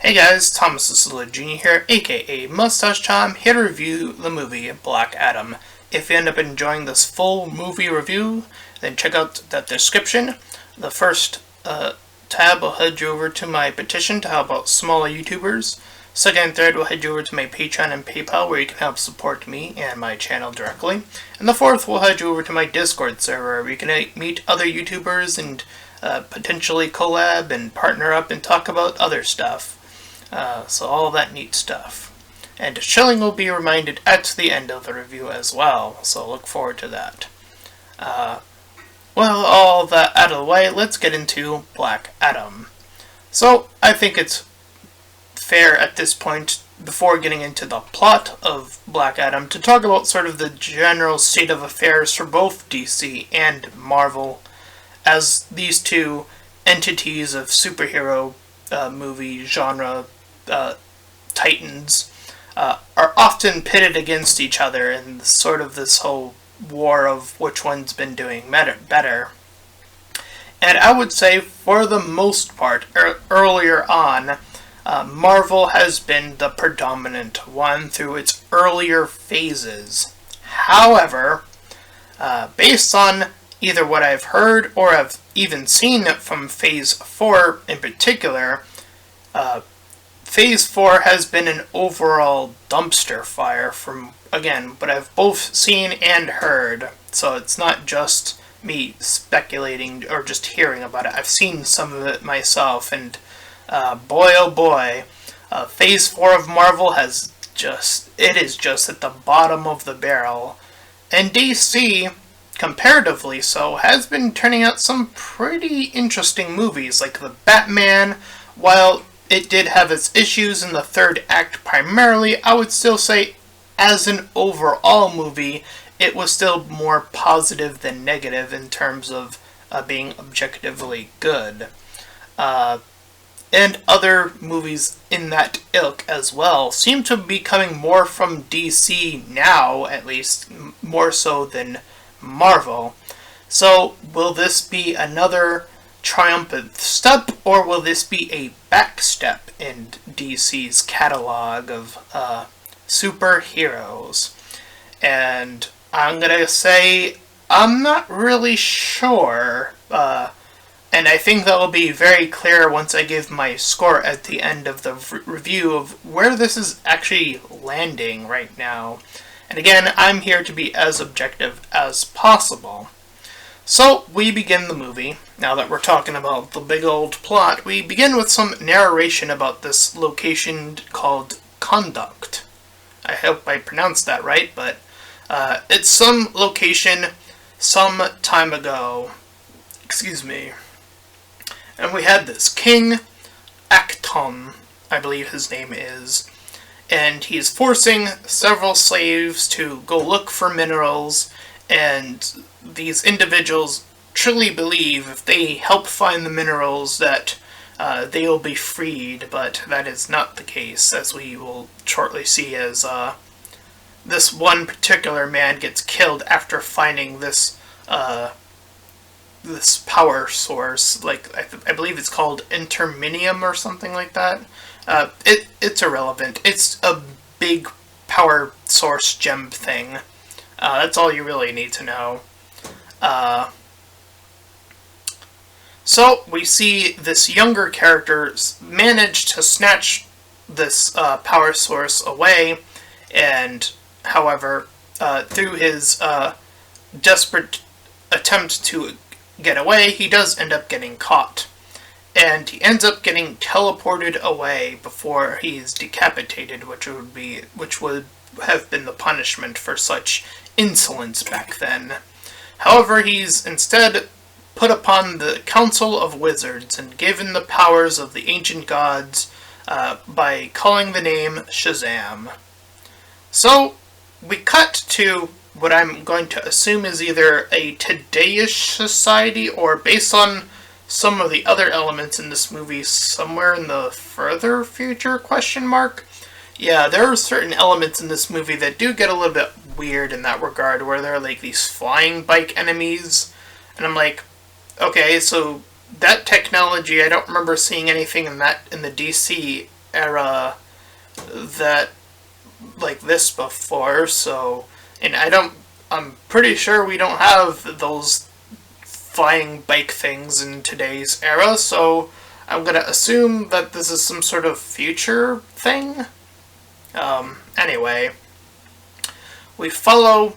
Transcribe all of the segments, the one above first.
Hey guys, Thomas the Salute Jr. here, aka Mustached. I'm here to review the movie Black Adam. If you end up enjoying this full movie review, then check out that description. The first tab will head you over to my petition to help out smaller YouTubers. Second and third will head you over to my Patreon and PayPal where you can help support me and my channel directly. And the fourth will head you over to my Discord server where you can meet other YouTubers and potentially collab and partner up and talk about other stuff. So all that neat stuff. And shilling will be reminded at the end of the review as well, so look forward to that. Well, all that out of the way, let's get into Black Adam. So, I think it's fair at this point, before getting into the plot of Black Adam, to talk about sort of the general state of affairs for both DC and Marvel, as these two entities of superhero movie genre titans are often pitted against each other in sort of this whole war of which one's been doing better. And I would say, for the most part, earlier on, Marvel has been the predominant one through its earlier phases. However, based on either what I've heard or have even seen from Phase 4 in particular, Phase 4 has been an overall dumpster fire from, again, what I've both seen and heard. So it's not just me speculating or just hearing about it. I've seen some of it myself, and boy oh boy, Phase 4 of Marvel is just at the bottom of the barrel. And DC, comparatively so, has been turning out some pretty interesting movies, like the Batman. While it did have its issues in the third act primarily, I would still say, as an overall movie, it was still more positive than negative in terms of being objectively good. And other movies in that ilk as well seem to be coming more from DC now, at least, more so than Marvel. So, will this be another triumphant step, or will this be a backstep in DC's catalog of superheroes? And I'm gonna say I'm not really sure, and I think that will be very clear once I give my score at the end of the review of where this is actually landing right now. And again, I'm here to be as objective as possible. So, we begin the movie. Now that we're talking about the big old plot, we begin with some narration about this location called Conduct. I hope I pronounced that right, but it's some location some time ago. Excuse me. And we had this King Acton, I believe his name is, and he's forcing several slaves to go look for minerals, and these individuals truly believe if they help find the minerals that they will be freed, but that is not the case, as we will shortly see, as this one particular man gets killed after finding this this power source, like I believe it's called interminium or something like that. It's irrelevant. It's a big power source gem thing. That's all you really need to know. So we see this younger character manage to snatch this power source away, and however, through his desperate attempt to get away, he does end up getting caught. And he ends up getting teleported away before he's decapitated, which would have been the punishment for such insolence back then. However, he's instead put upon the Council of Wizards and given the powers of the ancient gods by calling the name Shazam. So, we cut to what I'm going to assume is either a today-ish society, or based on some of the other elements in this movie, somewhere in the further future, question mark? Yeah, there are certain elements in this movie that do get a little bit weird in that regard, where there are like these flying bike enemies, and I'm like, okay, so that technology, I don't remember seeing anything in the DC era that like this before, so, and I'm pretty sure we don't have those flying bike things in today's era, so I'm gonna assume that this is some sort of future thing. Anyway, we follow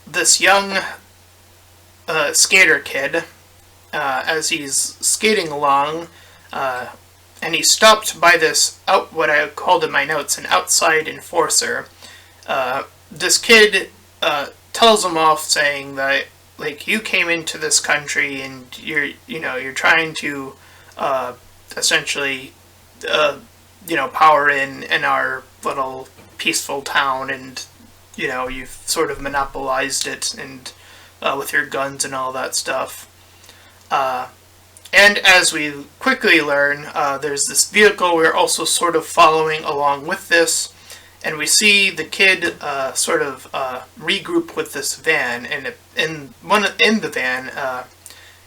this young skater kid as he's skating along, and he's stopped by this what I called in my notes an outside enforcer. This kid tells him off, saying that like you came into this country and you're trying to essentially power in our little peaceful town, and you've sort of monopolized it and with your guns and all that stuff. And as we quickly learn, there's this vehicle we're also sort of following along with this, and we see the kid sort of regroup with this van, and in the van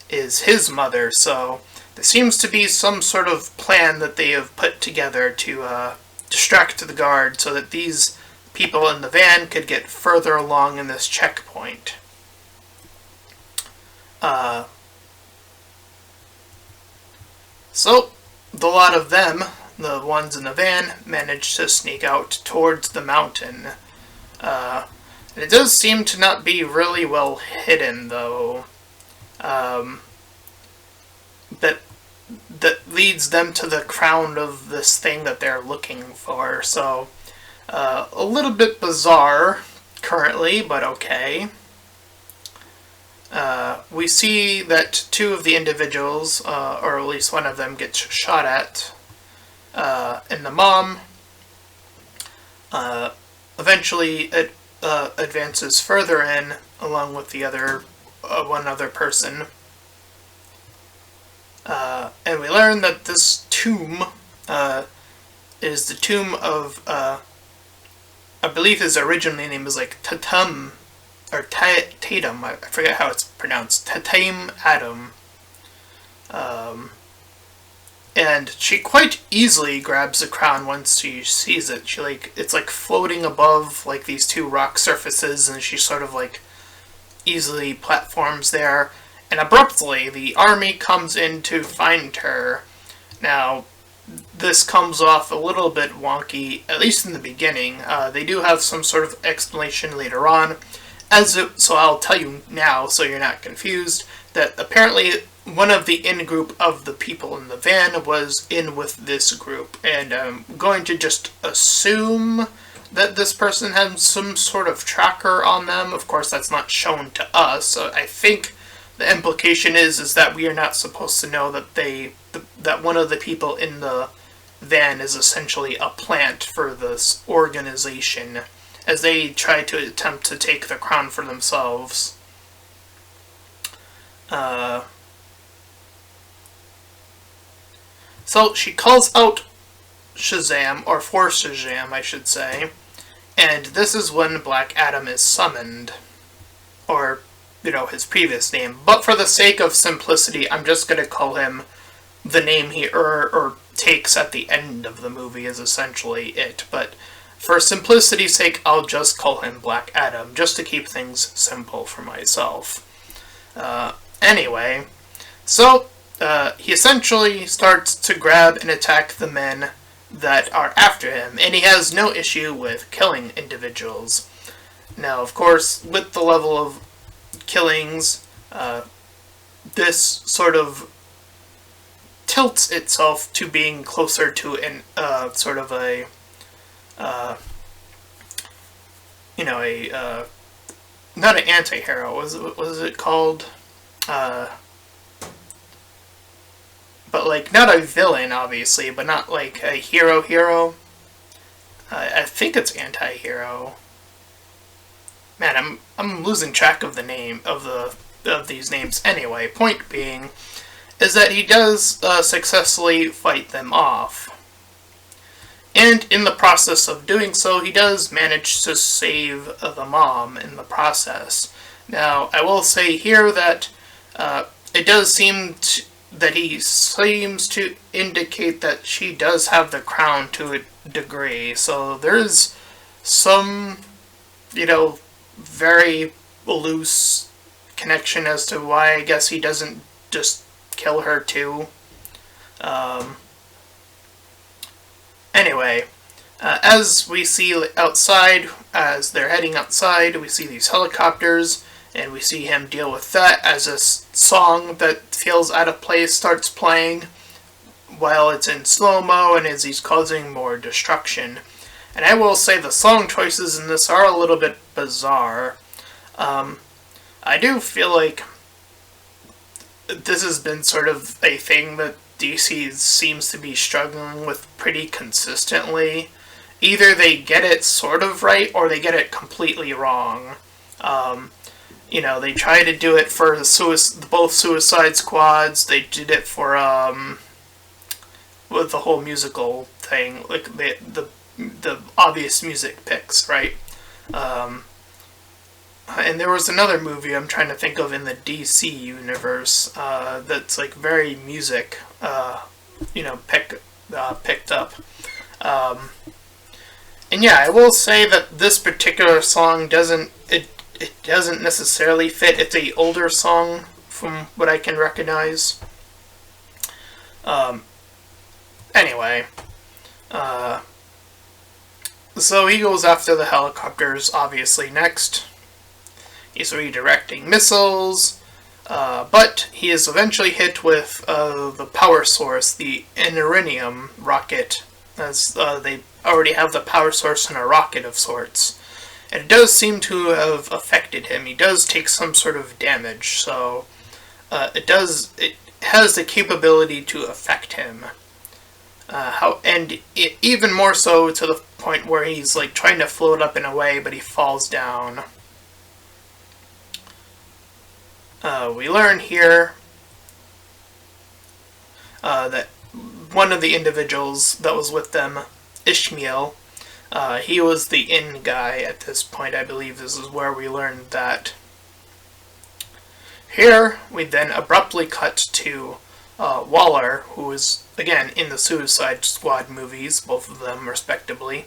is his mother. So there seems to be some sort of plan that they have put together to distract the guard, so that these people in the van could get further along in this checkpoint. So, the lot of them, the ones in the van, managed to sneak out towards the mountain. And it does seem to not be really well hidden, though. That leads them to the crown of this thing that they're looking for. So, a little bit bizarre currently, but okay. We see that two of the individuals, or at least one of them, gets shot at, and the mom eventually advances further in, along with the other one other person. And we learn that this tomb is the tomb of, I believe his original name is like Tatum, or Tatum, I forget how it's pronounced, Tatum Adam. And she quite easily grabs the crown once she sees it. It's like floating above like these two rock surfaces, and she sort of like easily platforms there. And abruptly, the army comes in to find her. Now, this comes off a little bit wonky, at least in the beginning. They do have some sort of explanation later on. So I'll tell you now, so you're not confused, that apparently one of the in-group of the people in the van was in with this group. And I'm going to just assume that this person had some sort of tracker on them. Of course, that's not shown to us, so I think the implication is that we are not supposed to know that that one of the people in the van is essentially a plant for this organization, as they try to attempt to take the crown for themselves. So she calls out Shazam, or for Shazam, I should say, and this is when Black Adam is summoned, or his previous name. But for the sake of simplicity, I'm just going to call him the name he or takes at the end of the movie is essentially it. But for simplicity's sake, I'll just call him Black Adam, just to keep things simple for myself. Anyway, so he essentially starts to grab and attack the men that are after him, and he has no issue with killing individuals. Now, of course, with the level of killings, this sort of tilts itself to being closer to an sort of a not an anti-hero, what was it called? But like, not a villain, obviously, but not like a hero. I think it's anti-hero. Man, I'm losing track of the name of these names. Anyway, point being is that he does successfully fight them off. And in the process of doing so, he does manage to save the mom in the process. Now, I will say here that it does seem that he seems to indicate that she does have the crown to a degree. So there's some, very loose connection as to why I guess he doesn't just kill her too. Um, anyway, as we see outside, as they're heading outside, we see these helicopters, and we see him deal with that as a song that feels out of place starts playing while it's in slow-mo and as he's causing more destruction. And I will say the song choices in this are a little bit bizarre. I do feel like this has been sort of a thing that DC seems to be struggling with pretty consistently. Either they get it sort of right or they get it completely wrong. They try to do it for both Suicide Squads. They did it for with the whole musical thing, like the obvious music picks, right? And there was another movie I'm trying to think of in the DC universe that's like very music, picked up. And yeah, I will say that this particular song doesn't necessarily fit. It's a older song from what I can recognize. Anyway, so he goes after the helicopters, obviously, next. He's redirecting missiles, but he is eventually hit with the power source, the Inerinium rocket, as they already have the power source in a rocket of sorts. And it does seem to have affected him. He does take some sort of damage, so it has the capability to affect him. Even more so to the point where he's like trying to float up and away, but he falls down. We learn here that one of the individuals that was with them, Ishmael, he was the inn guy at this point. I believe this is where we learned that. Here, we then abruptly cut to Waller, who is, again, in the Suicide Squad movies, both of them respectively,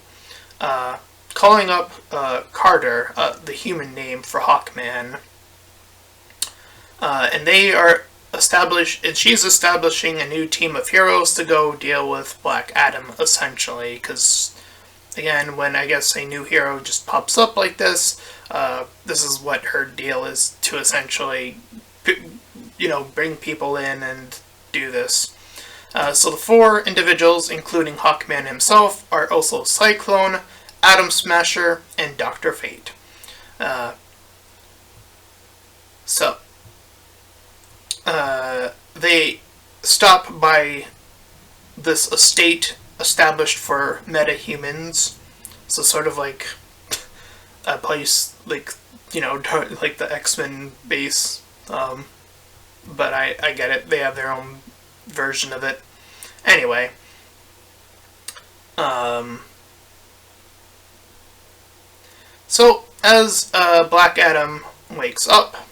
calling up Carter, the human name for Hawkman. And they are she's establishing a new team of heroes to go deal with Black Adam, essentially, because, again, when I guess a new hero just pops up like this, this is what her deal is, to essentially, bring people in and do this. So the four individuals, including Hawkman himself, are also Cyclone, Atom Smasher, and Dr. Fate. They stop by this estate established for metahumans. So sort of like a place like, like the X-Men base. But I get it. They have their own version of it. Anyway. So, as Black Adam wakes up,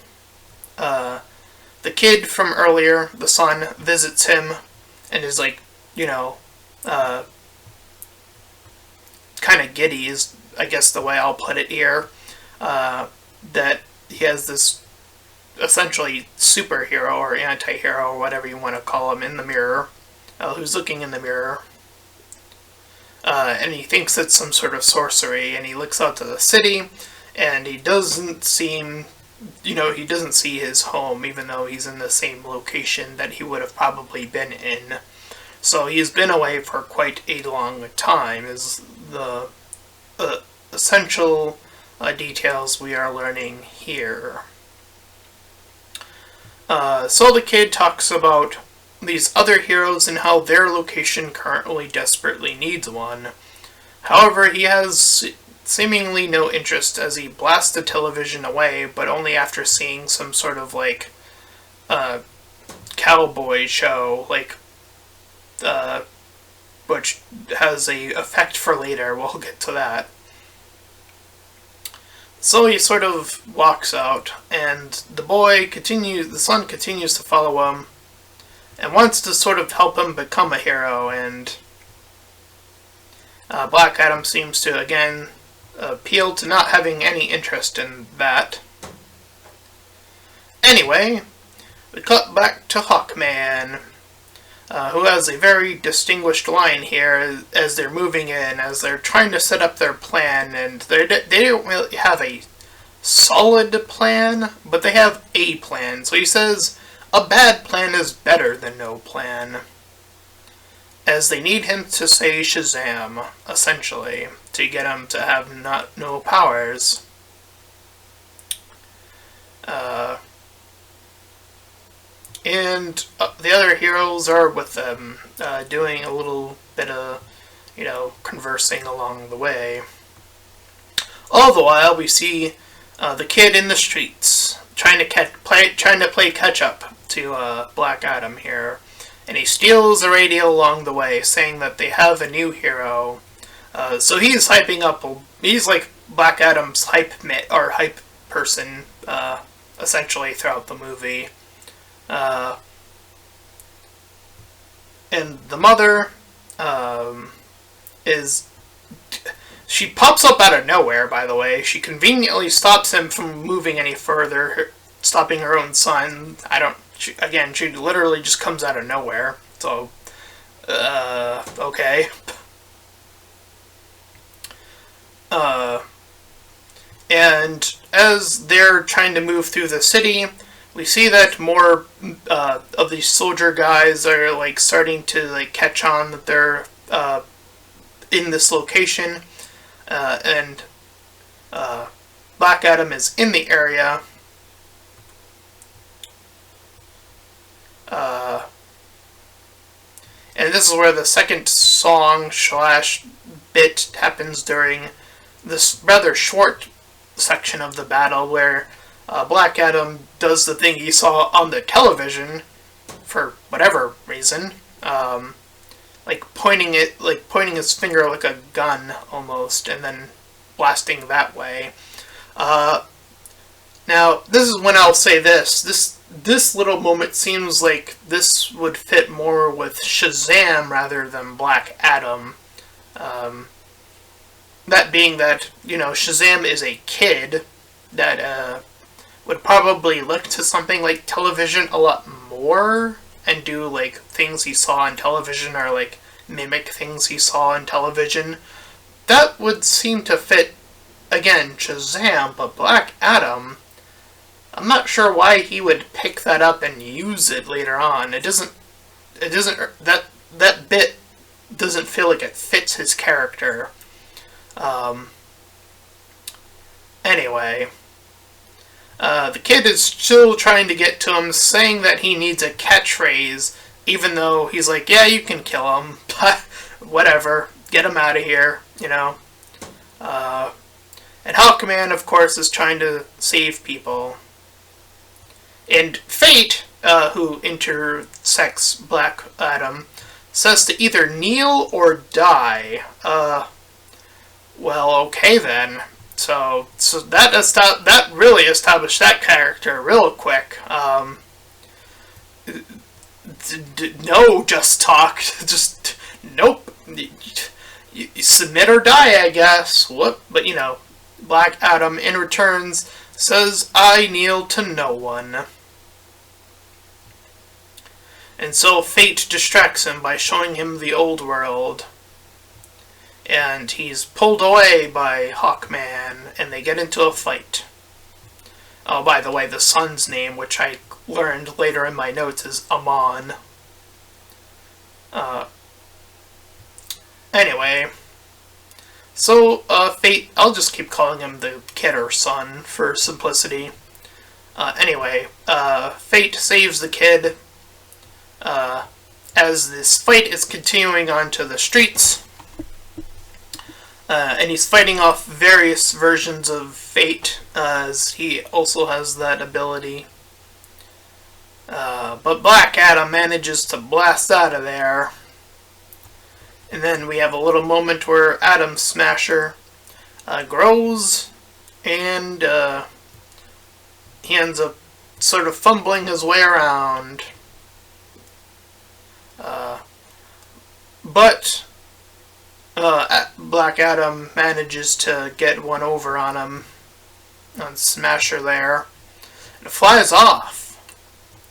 the kid from earlier, the son, visits him and is like, kind of giddy is, I guess, the way I'll put it here. That he has this essentially superhero or anti-hero or whatever you want to call him in the mirror, who's looking in the mirror. And he thinks it's some sort of sorcery, and he looks out to the city, and he doesn't seem... he doesn't see his home, even though he's in the same location that he would have probably been in. So he's been away for quite a long time, is the essential details we are learning here. So the kid talks about these other heroes and how their location currently desperately needs one. However, he has seemingly no interest as he blasts the television away, but only after seeing some sort of cowboy show, which has a effect for later. We'll get to that. So he sort of walks out, and the son continues to follow him, and wants to sort of help him become a hero, and Black Adam seems to, again, appeal to not having any interest in that. Anyway, we cut back to Hawkman, who has a very distinguished line here as they're moving in, as they're trying to set up their plan, and they don't really have a solid plan, but they have a plan. So he says, a bad plan is better than no plan, as they need him to say Shazam, essentially, to get him to have no powers. And the other heroes are with them, doing a little bit of, conversing along the way. All the while, we see the kid in the streets trying to play catch up to Black Adam here, and he steals a radio along the way, saying that they have a new hero. So he's hyping up. He's like Black Adam's hype person, essentially throughout the movie. And the mother she pops up out of nowhere, by the way. She conveniently stops him from moving any further, stopping her own son. She literally just comes out of nowhere. So, okay. And as they're trying to move through the city, we see that more of these soldier guys are starting to catch on that they're in this location, and Black Adam is in the area. And this is where the second song / bit happens during this rather short section of the battle, where Black Adam does the thing he saw on the television for whatever reason, pointing his finger like a gun almost, and then blasting that way. Now, this is when I'll say this little moment seems like this would fit more with Shazam rather than Black Adam. That being that, Shazam is a kid that would probably look to something like television a lot more and do things he saw on television, or mimic things he saw on television. That would seem to fit, again, Shazam, but Black Adam, I'm not sure why he would pick that up and use it later on. That bit doesn't feel like it fits his character. Anyway, the kid is still trying to get to him, saying that he needs a catchphrase, even though he's like, yeah, you can kill him, but whatever, get him out of here, And Hawkman, of course, is trying to save people. And Fate, who intersects Black Adam, says to either kneel or die. Well, okay then. So that really established that character real quick. No, just talk. Just nope. You submit or die, I guess. What? But Black Adam in returns says, "I kneel to no one." And so Fate distracts him by showing him the old world. And he's pulled away by Hawkman, and they get into a fight. Oh, by the way, the son's name, which I learned later in my notes, is Amon. Anyway, so Fate, I'll just keep calling him the kid or son for simplicity. Anyway, Fate saves the kid as this fight is continuing onto the streets. And he's fighting off various versions of Fate, as he also has that ability. But Black Adam manages to blast out of there. And then we have a little moment where Atom Smasher grows, and he ends up sort of fumbling his way around. But Black Adam manages to get one over on him, on Smasher there, and flies off.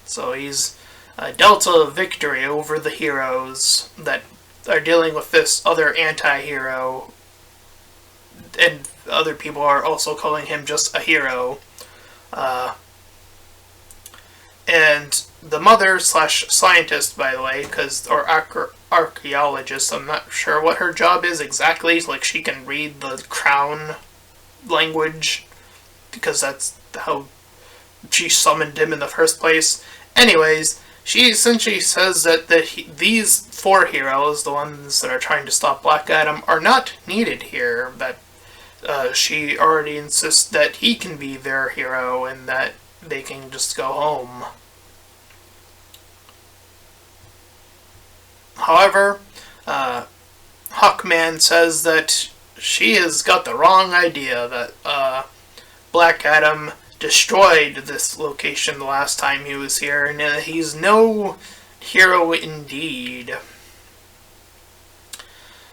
So he's dealt a victory over the heroes that are dealing with this other anti-hero, and other people are also calling him just a hero. And the mother slash scientist, by the way, or archaeologist, I'm not sure what her job is exactly. Like, she can read the crown language, because that's how she summoned him in the first place. Anyways, she essentially says that these four heroes, the ones that are trying to stop Black Adam, are not needed here. That she already insists that he can be their hero and that they can just go home. However, Hawkman says that she has got the wrong idea, that Black Adam destroyed this location the last time he was here, and he's no hero indeed.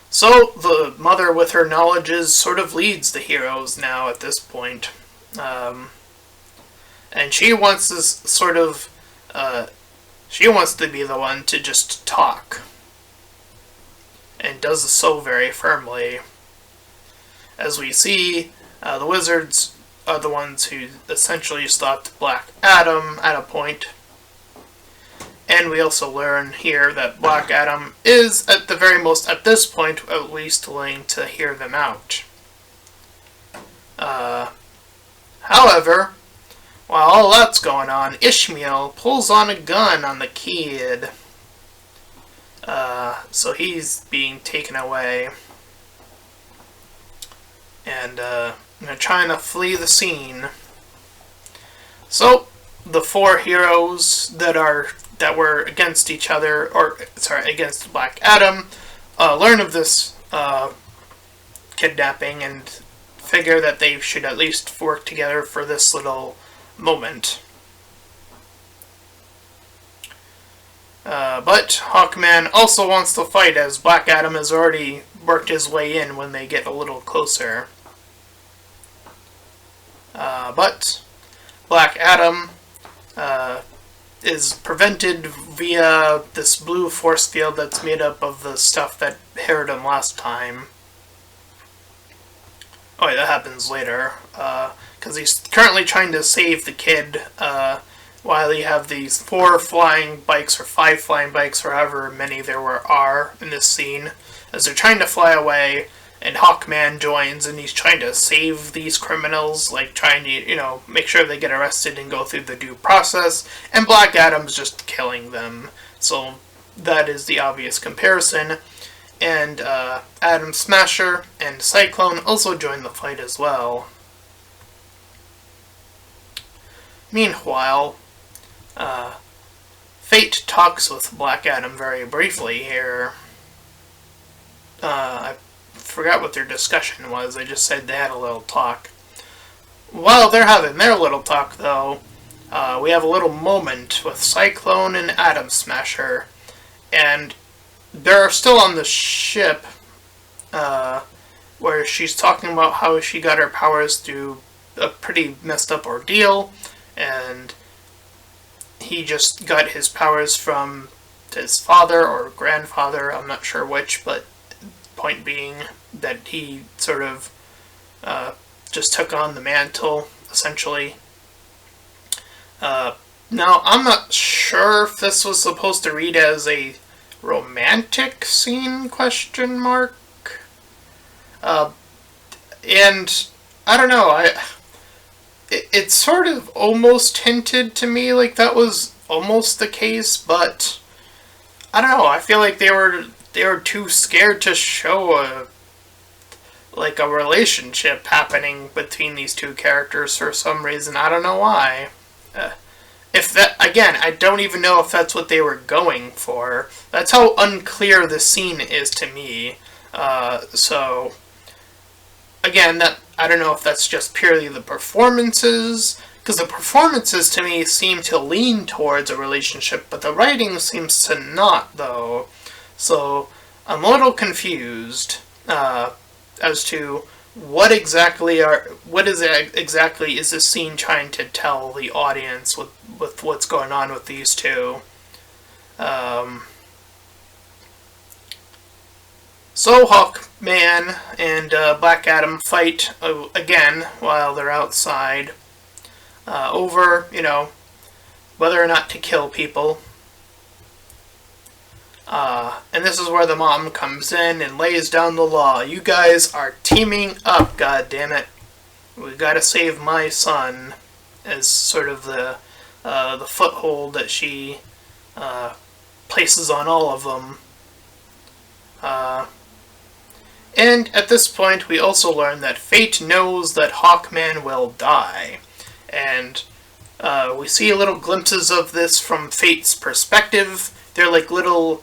So the mother, with her knowledges, sort of leads the heroes now at this point. And she wants this sort of, she wants to be the one to just talk. And does so very firmly. As we see, the wizards are the ones who essentially stopped Black Adam at a point. And we also learn here that Black Adam is, at the very most, at this point, at least willing to hear them out. However, while all that's going on, Ishmael pulls on a gun on the kid. So he's being taken away. And they're trying to flee the scene. So the four heroes that were against each other, against Black Adam, learn of this kidnapping and figure that they should at least work together for this little moment. But Hawkman also wants to fight, as Black Adam has already worked his way in when they get a little closer. But Black Adam is prevented via this blue force field that's made up of the stuff that hurt him last time. Oh, yeah, that happens later. Because he's currently trying to save the kid, while you have these 4 flying bikes, or 5 flying bikes, or however many there are in this scene, as they're trying to fly away, and Hawkman joins, and he's trying to save these criminals, like trying to, make sure they get arrested and go through the due process, and Black Adam's just killing them. So that is the obvious comparison. And Atom Smasher and Cyclone also join the fight as well. Meanwhile, Fate talks with Black Adam very briefly here. I forgot what their discussion was. I just said they had a little talk. While they're having their little talk, though, we have a little moment with Cyclone and Atom Smasher, and they're still on the ship, where she's talking about how she got her powers through a pretty messed up ordeal, and he just got his powers from his father or grandfather, I'm not sure which, but point being that he sort of just took on the mantle, essentially. Now, I'm not sure if this was supposed to read as a romantic scene, question mark? And I don't know, it sort of almost hinted to me like that was almost the case, but I don't know, I feel like they were too scared to show a relationship happening between these two characters for some reason. I don't know why. If that, again, I don't even know if that's what they were going for. That's how unclear the scene is to me. So, again, that I don't know if that's just purely the performances, because the performances to me seem to lean towards a relationship, but the writing seems to not, though. So, I'm a little confused as to what exactly is this scene trying to tell the audience with what's going on with these two. Um, so Hawkman and Black Adam fight again while they're outside over, whether or not to kill people. And this is where the mom comes in and lays down the law. You guys are teaming up, goddammit. We gotta save my son, as sort of the foothold that she places on all of them. And at this point, we also learn that Fate knows that Hawkman will die. And we see little glimpses of this from Fate's perspective. They're like little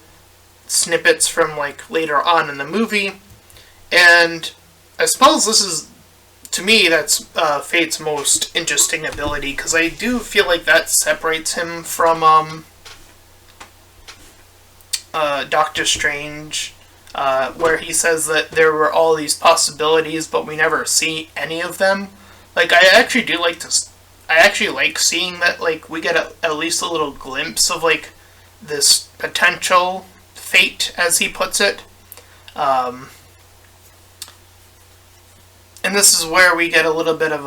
snippets from like later on in the movie. And I suppose this is, to me, that's Fate's most interesting ability, because I do feel like that separates him from Doctor Strange, where he says that there were all these possibilities, but we never see any of them. Like, I actually like seeing that, like, we get at least a little glimpse of, like, this potential fate, as he puts it. And this is where we get a little bit of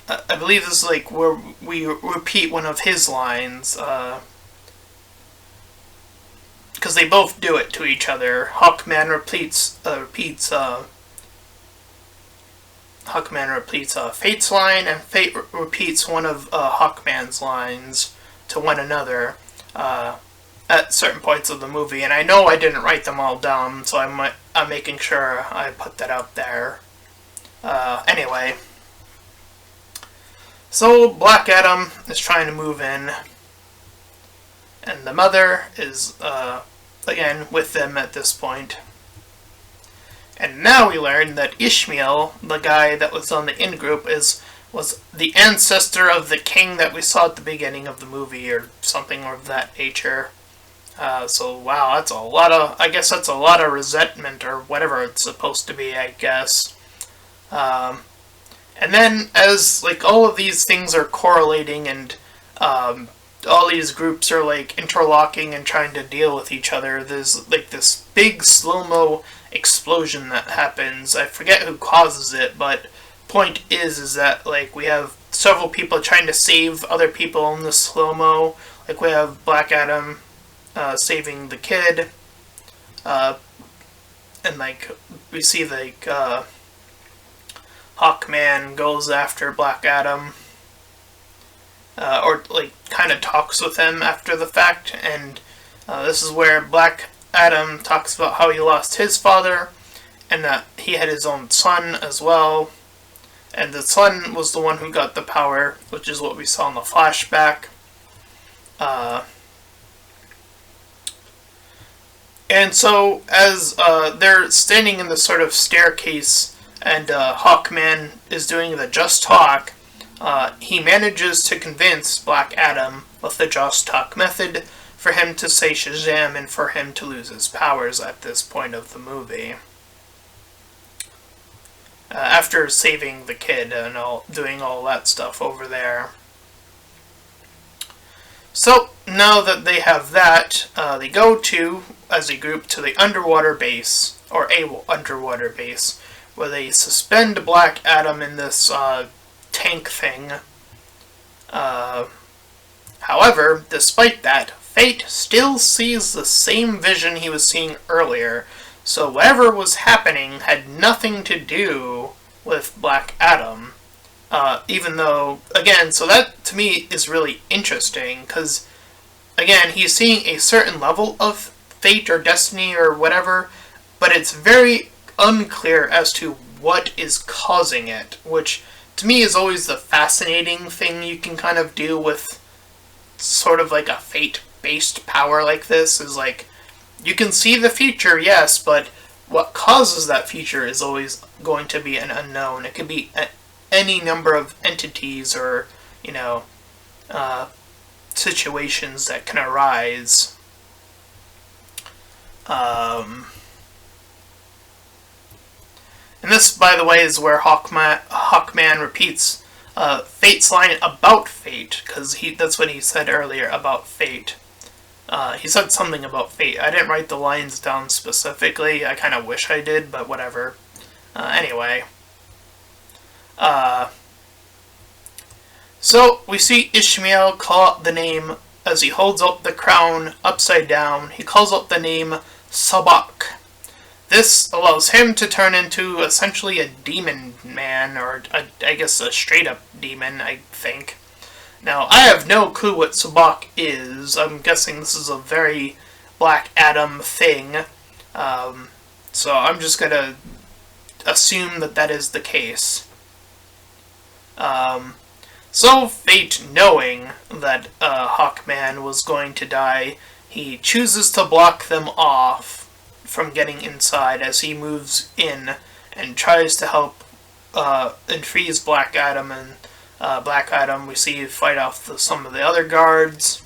I believe this is, like, where we repeat one of his lines, because they both do it to each other. Hawkman repeats Fate's line, and Fate repeats one of Hawkman's lines to one another at certain points of the movie. And I know I didn't write them all down, so I'm making sure I put that out there. Anyway, so Black Adam is trying to move in, and the mother is again with them at this point. And now we learn that Ishmael, the guy that was on the in-group, was the ancestor of the king that we saw at the beginning of the movie, or something of that nature. So wow, that's a lot of resentment, or whatever it's supposed to be, I guess. And then as like all of these things are correlating, and all these groups are like interlocking and trying to deal with each other, there's like this big slow-mo explosion that happens. I forget who causes it, but point is that like we have several people trying to save other people in the slow-mo. Like we have Black Adam saving the kid, and like we see like Hawkman goes after Black Adam, or like kind of talks with him after the fact, and this is where Black Adam talks about how he lost his father, and that he had his own son as well, and the son was the one who got the power, which is what we saw in the flashback. And so as they're standing in the sort of staircase, and Hawkman is doing the just talk, he manages to convince Black Adam with the just talk method for him to say Shazam and for him to lose his powers at this point of the movie. After saving the kid and doing all that stuff over there. So, now that they have that, they go as a group, to the underwater base, or a underwater base, where they suspend Black Adam in this tank thing. However, despite that, Fate still sees the same vision he was seeing earlier, so whatever was happening had nothing to do with Black Adam. Even though, again, so that to me is really interesting, because, again, he's seeing a certain level of fate or destiny or whatever, but it's very unclear as to what is causing it, which to me is always the fascinating thing you can kind of do with sort of like a fate-based power like this, is like, you can see the future, yes, but what causes that future is always going to be an unknown. It could be any number of entities or, situations that can arise. Um, and this, by the way, is where Hawkman repeats Fate's line about fate, because that's what he said earlier about fate. He said something about fate. I didn't write the lines down specifically. I kind of wish I did, but whatever. Anyway. So we see Ishmael call out the name as he holds up the crown upside down. He calls out the name Sabak. This allows him to turn into essentially a demon man, or I guess a straight up demon, I think. Now, I have no clue what Sabak is. I'm guessing this is a very Black Adam thing. So I'm just gonna assume that that is the case. So Fate, knowing that Hawkman was going to die, he chooses to block them off from getting inside as he moves in and tries to help and frees Black Adam. And Black Adam, we see, fight off some of the other guards.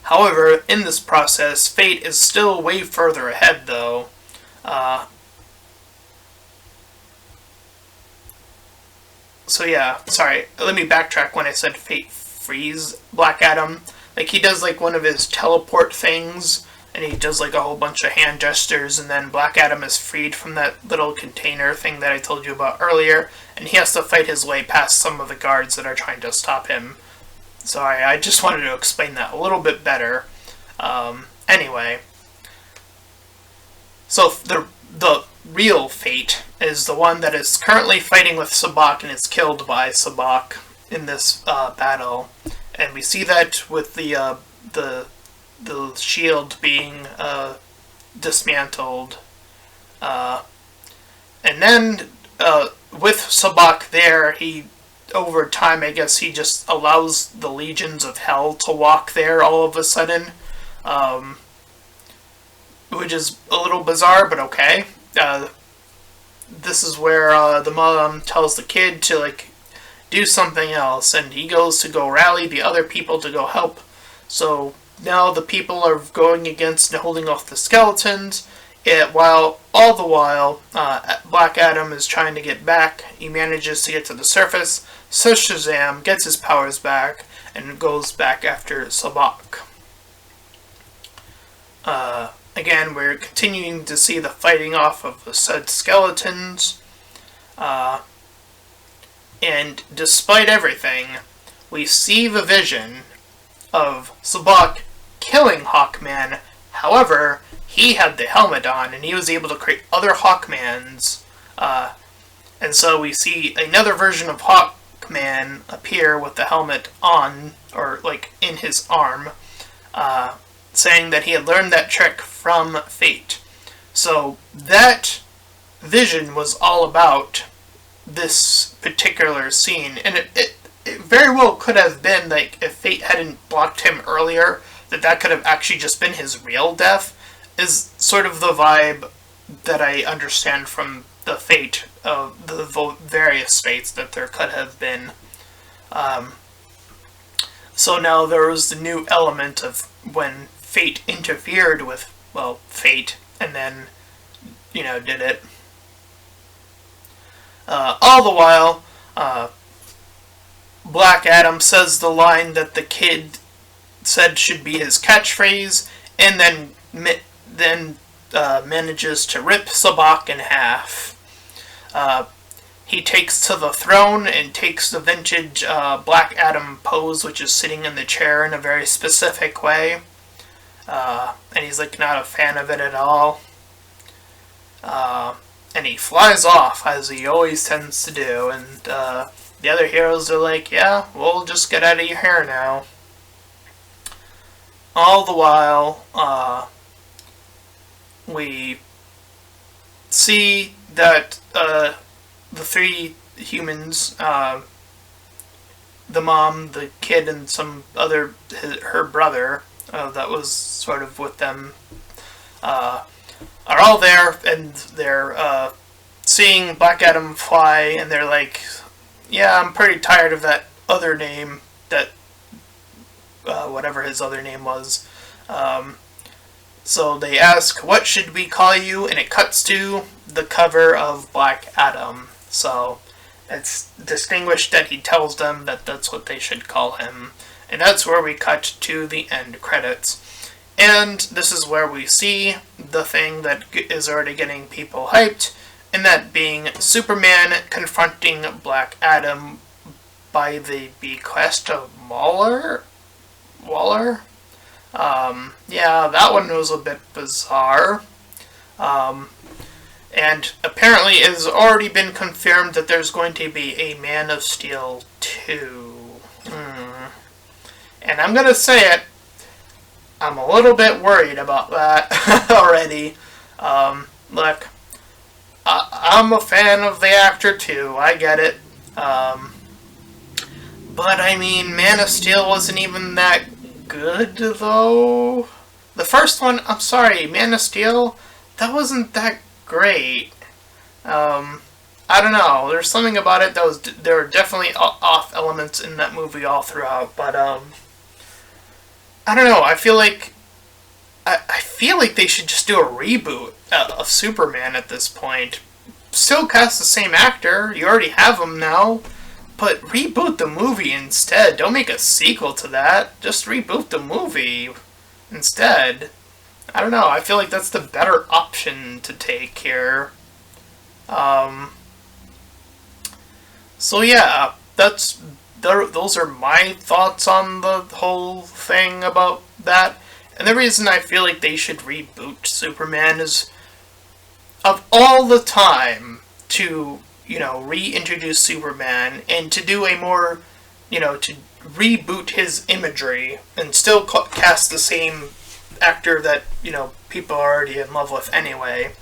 However, in this process, Fate is still way further ahead, though. So yeah, sorry, let me backtrack when I said Fate frees Black Adam. Like, he does like one of his teleport things, and he does like a whole bunch of hand gestures, and then Black Adam is freed from that little container thing that I told you about earlier, and he has to fight his way past some of the guards that are trying to stop him. Sorry, I just wanted to explain that a little bit better. Anyway, so the real Fate is the one that is currently fighting with Sabak and is killed by Sabak in this battle, and we see that with the shield being dismantled, and then with Sabak there, he over time, I guess, he just allows the legions of hell to walk there all of a sudden, which is a little bizarre, but okay. This is where the mom tells the kid to like do something else, and he goes to go rally the other people to go help. So now the people are going against and holding off the skeletons, while all the while Black Adam is trying to get back. He manages to get to the surface, so Shazam gets his powers back and goes back after Sabak. Again, we're continuing to see the fighting off of the said skeletons. And despite everything, we see the vision of Sabak killing Hawkman. However, he had the helmet on, and he was able to create other Hawkmans. And so we see another version of Hawkman appear with the helmet on, or like in his arm, saying that he had learned that trick from Fate. So that vision was all about this particular scene, and it very well could have been like if Fate hadn't blocked him earlier, that could have actually just been his real death, is sort of the vibe that I understand from the Fate of the various Fates that there could have been. So now there was the new element of when Fate interfered with, well, Fate, and then, did it. All the while, Black Adam says the line that the kid said should be his catchphrase, and then manages to rip Sabak in half. He takes to the throne and takes the vintage Black Adam pose, which is sitting in the chair in a very specific way. And he's like not a fan of it at all. And he flies off, as he always tends to do, and the other heroes are like, yeah, we'll just get out of your hair now. All the while, we see that the three humans, the mom, the kid, and some other, her brother, that was sort of with them, are all there, and they're seeing Black Adam fly, and they're like, yeah, I'm pretty tired of that other name, that whatever his other name was. So they ask, what should we call you? And it cuts to the cover of Black Adam. So it's distinguished that he tells them that that's what they should call him. And that's where we cut to the end credits. And this is where we see the thing that is already getting people hyped, and that being Superman confronting Black Adam by the bequest of Waller? Yeah, that one was a bit bizarre. And apparently it has already been confirmed that there's going to be a Man of Steel 2. And I'm going to say it, I'm a little bit worried about that already. Look, I'm a fan of the actor too, I get it. But I mean, Man of Steel wasn't even that good though. The first one, I'm sorry, Man of Steel, that wasn't that great. I don't know, there's something about it that was, there were definitely off elements in that movie all throughout, but I don't know, I feel like they should just do a reboot of Superman at this point. Still cast the same actor, you already have him now, but reboot the movie instead. Don't make a sequel to that, just reboot the movie instead. I don't know, I feel like that's the better option to take here. So yeah, those are my thoughts on the whole thing about that. And the reason I feel like they should reboot Superman is, of all the time to, reintroduce Superman and to do a more, to reboot his imagery and still cast the same actor that, people are already in love with anyway,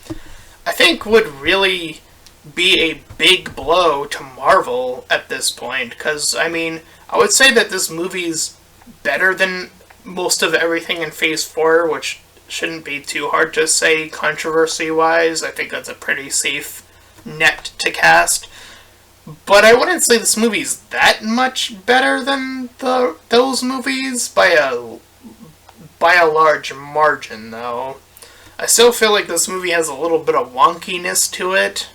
I think would really be a big blow to Marvel at this point. Because, I mean, I would say that this movie's better than most of everything in Phase 4, which shouldn't be too hard to say controversy-wise. I think that's a pretty safe net to cast. But I wouldn't say this movie's that much better than those movies by a large margin, though. I still feel like this movie has a little bit of wonkiness to it.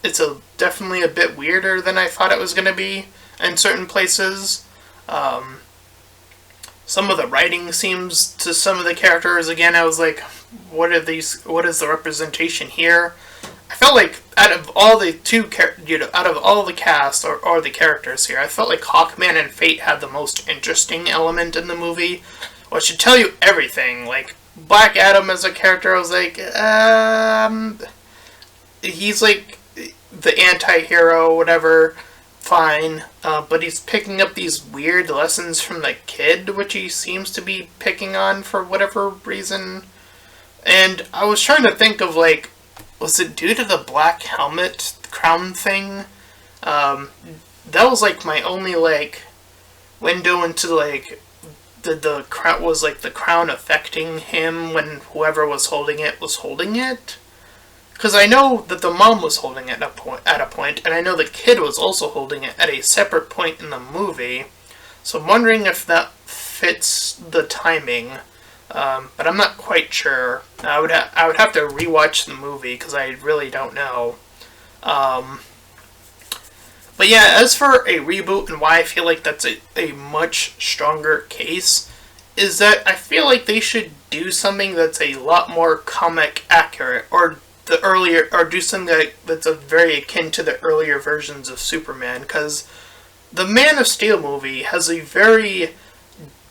It's definitely a bit weirder than I thought it was going to be in certain places. Some of the writing seems to some of the characters, again, I was like, what is the representation here? I felt like out of all the cast or the characters here, I felt like Hawkman and Fate had the most interesting element in the movie, which should tell you everything. Like, Black Adam as a character, I was like, he's like the anti-hero, whatever, fine, but he's picking up these weird lessons from the kid, which he seems to be picking on for whatever reason. And I was trying to think of, like, was it due to the black helmet crown thing? That was, like, my only, like, window into, like, the crown was, like, the crown affecting him when whoever was holding it was holding it. Because I know that the mom was holding it at a point, and I know the kid was also holding it at a separate point in the movie. So I'm wondering if that fits the timing, but I'm not quite sure. I would have to rewatch the movie because I really don't know. But yeah, as for a reboot and why I feel like that's a much stronger case, is that I feel like they should do something that's a lot more comic accurate, or do something that's very akin to the earlier versions of Superman, because the Man of Steel movie has a very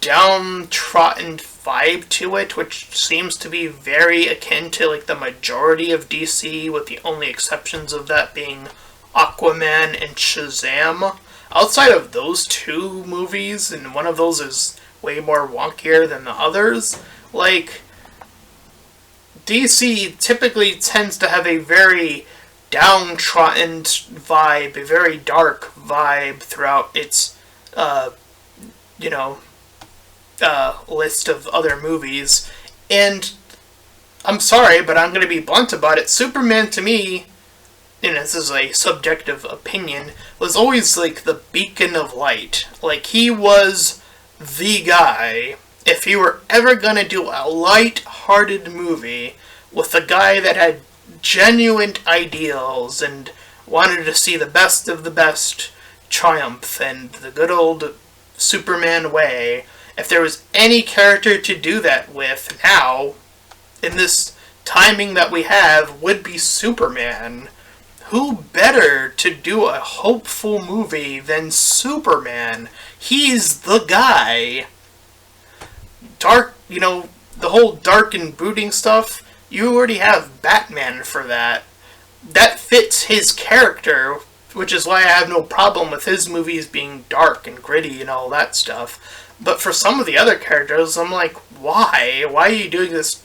downtrodden vibe to it, which seems to be very akin to, like, the majority of DC, with the only exceptions of that being Aquaman and Shazam. Outside of those two movies, and one of those is way more wonkier than the others, like, DC typically tends to have a very downtrodden vibe, a very dark vibe throughout its, list of other movies. And I'm sorry, but I'm going to be blunt about it. Superman, to me, and this is a subjective opinion, was always like the beacon of light. Like, he was the guy. If you were ever going to do a light hearted movie with a guy that had genuine ideals and wanted to see the best of the best triumph and the good old Superman way. If there was any character to do that with now, in this timing that we have, would be Superman. Who better to do a hopeful movie than Superman? He's the guy. Dark, the whole dark and brooding stuff, you already have Batman for that. That fits his character, which is why I have no problem with his movies being dark and gritty and all that stuff. But for some of the other characters, I'm like, why? Why are you doing this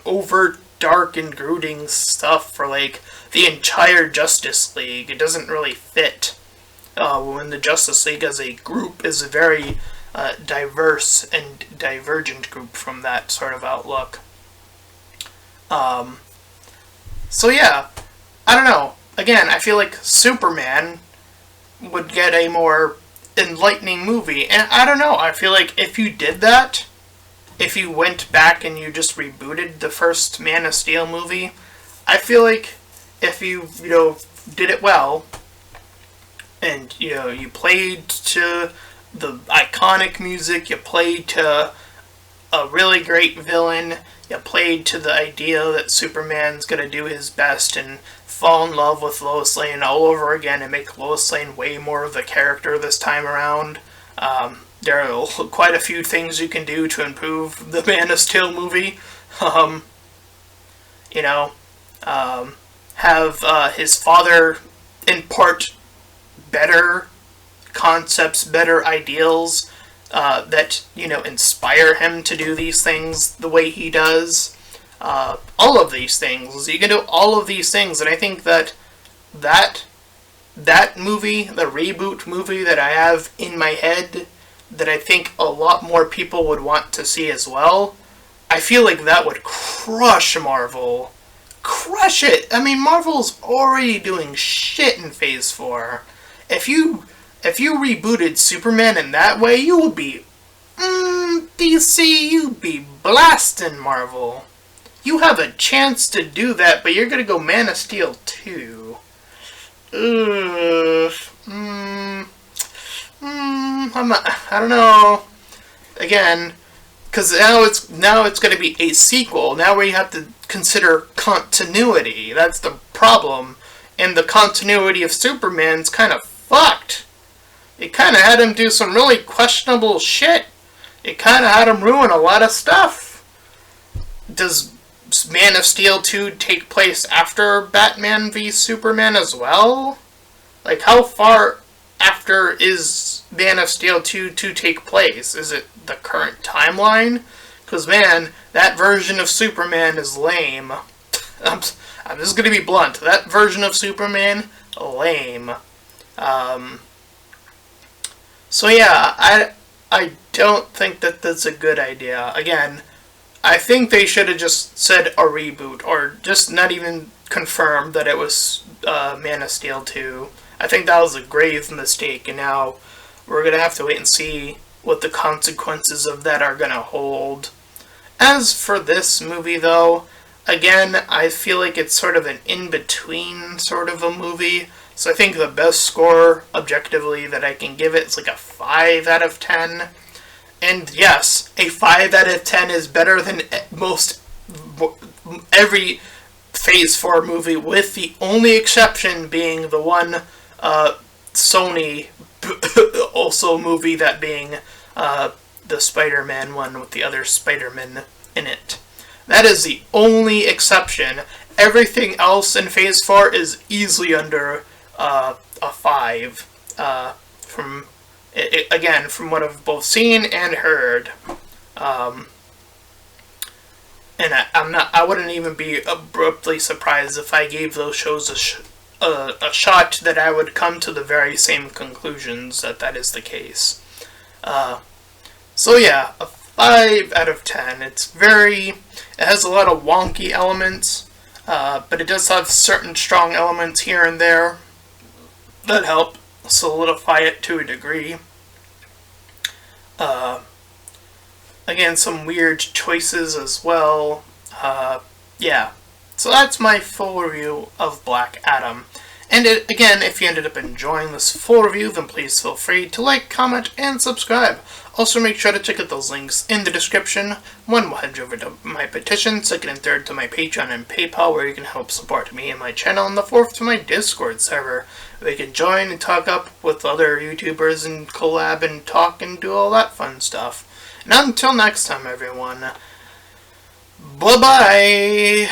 overt dark and brooding stuff for, like, the entire Justice League? It doesn't really fit when the Justice League as a group is a very diverse and divergent group from that sort of outlook. So yeah, I don't know. Again, I feel like Superman would get a more enlightening movie. And I don't know, I feel like if you did that, if you went back and you just rebooted the first Man of Steel movie, I feel like if you, did it well, and, you played to the iconic music, you played to a really great villain, you played to the idea that Superman's gonna do his best and fall in love with Lois Lane all over again and make Lois Lane way more of the character this time around. There are quite a few things you can do to improve the Man of Steel movie. Have his father impart better concepts, better ideals that, inspire him to do these things the way he does. All of these things. You can do all of these things, and I think that movie, the reboot movie that I have in my head, that I think a lot more people would want to see as well, I feel like that would crush Marvel. Crush it! I mean, Marvel's already doing shit in Phase 4. If you rebooted Superman in that way, you would be... DC, you'd be blasting Marvel. You have a chance to do that, but you're gonna go Man of Steel 2. I don't know. Again, because now it's going to be a sequel. Now we have to consider continuity. That's the problem. And the continuity of Superman's kind of fucked. It kind of had him do some really questionable shit. It kind of had him ruin a lot of stuff. Does Man of Steel 2 take place after Batman v Superman as well? Like, how far after is Man of Steel 2 to take place? Is it the current timeline? Because, man, that version of Superman is lame. I'm just going to be blunt. That version of Superman, lame. So yeah, I don't think that that's a good idea. Again, I think they should have just said a reboot, or just not even confirmed that it was Man of Steel 2. I think that was a grave mistake, and now we're going to have to wait and see what the consequences of that are going to hold. As for this movie, though, again, I feel like it's sort of an in-between sort of a movie. So I think the best score, objectively, that I can give it is like a 5 out of 10. And yes, a 5 out of 10 is better than every Phase 4 movie, with the only exception being the one Sony also movie, that being the Spider-Man one with the other Spider-Man in it. That is the only exception. Everything else in Phase 4 is easily under a 5. From what I've both seen and heard. And I wouldn't even be abruptly surprised if I gave those shows a shot that I would come to the very same conclusions that is the case. So yeah, a 5 out of 10. It has a lot of wonky elements, but it does have certain strong elements here and there that help solidify it to a degree. Again, some weird choices as well. Yeah. So that's my full review of Black Adam. And again, if you ended up enjoying this full review, then please feel free to like, comment, and subscribe. Also, make sure to check out those links in the description. One will head you over to my petition, second and third to my Patreon and PayPal, where you can help support me and my channel, and the fourth to my Discord server, where you can join and talk up with other YouTubers and collab and talk and do all that fun stuff. And until next time, everyone, bye-bye!